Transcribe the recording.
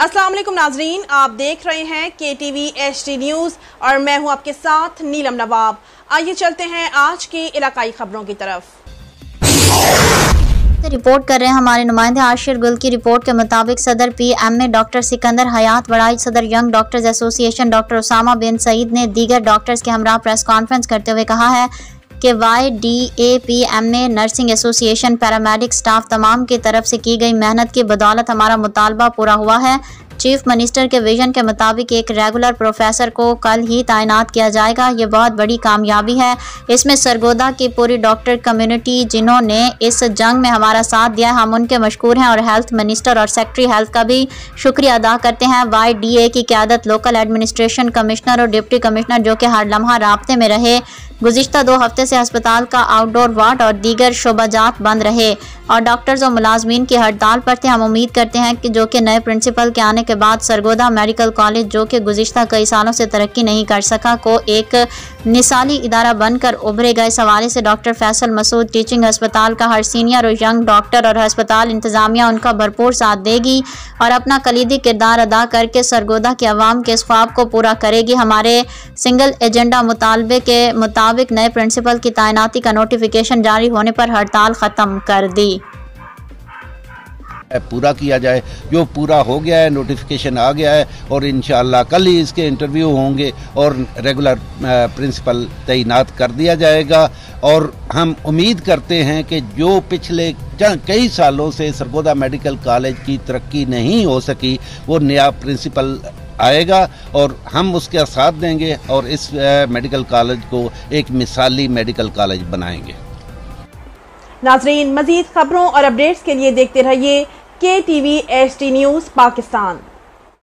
अस्सलाम वालेकुम नाजरीन, आप देख रहे हैं KTV HD न्यूज़ और मैं हूं आपके साथ नीलम नवाब। आइए चलते हैं आज की इलाकाई खबरों की तरफ। रिपोर्ट कर रहे हैं हमारे नुमाइंदे आशिर गुल की रिपोर्ट के मुताबिक सदर PMA डॉक्टर सिकंदर हयात वड़ाई, सदर young doctors association doctor Usama bin Saeed ने दीगर डॉक्टर्स के हमरा प्रेस कॉन्फ्रेंस करते हुए कहा है कि YDAPMA nursing association paramedic staff तमाम की तरफ से की गई मेहनत की बदौलत हमारा मुतालबा पूरा हुआ है। चीफ मिनिस्टर के विजन के मुताबिक एक रेगुलर प्रोफेसर को कल ही तैनात किया जाएगा। ये बहुत बड़ी कामयाबी है। इसमें सरगोदा की पूरी डॉक्टर कम्युनिटी जिन्होंने इस जंग में हमारा साथ दिया, हम उनके मशकूर हैं और हेल्थ मिनिस्टर और सेक्रेटरी हेल्थ का भी शुक्रिया अदा करते हैं। YDA की क़यादत लोकल एडमिनिस्ट्रेशन कमिश्नर और डिप्टी कमिश्नर जो कि हर लम्हा राब्ते में रहे। गुज़िश्ता 2 हफ्ते से अस्पताल का आउटडोर वार्ड और दीगर शोबाजात बंद रहे और डॉक्टर्स और मुलाजमीन की हड़ताल पर थे। हम उम्मीद करते हैं कि जो कि नए प्रिंसिपल के आने के बाद सरगोदा मेडिकल कॉलेज जो कि गुज़िश्ता कई सालों से तरक्की नहीं कर सका को एक मिसाली इदारा बनकर उभरेगा। इस हवाले से डॉक्टर फैसल मसूद टीचिंग अस्पताल का हर सीनियर और यंग डॉक्टर और अस्पताल इंतजामिया उनका भरपूर साथ देगी और अपना कलीदी किरदार अदा करके सरगोदा के अवाम के इस ख्वाब को पूरा करेगी। हमारे सिंगल एजेंडा मुतालबे के मुताबिक नए प्रिंसिपल की तैनाती का नोटिफिकेशन जारी होने पर हड़ताल ख़त्म कर दी। पूरा किया जाए, जो पूरा हो गया है, नोटिफिकेशन आ गया है और इंशाअल्लाह कल ही इसके इंटरव्यू होंगे और रेगुलर प्रिंसिपल तैनात कर दिया जाएगा। और हम उम्मीद करते हैं कि जो पिछले कई सालों से सरगोदा मेडिकल कॉलेज की तरक्की नहीं हो सकी, वो नया प्रिंसिपल आएगा और हम उसका साथ देंगे और इस मेडिकल कॉलेज को एक मिसाली मेडिकल कॉलेज बनाएंगे। नाजरीन, मजीद खबरों और अपडेट्स के लिए देखते रहिए KTV HD न्यूज़ पाकिस्तान।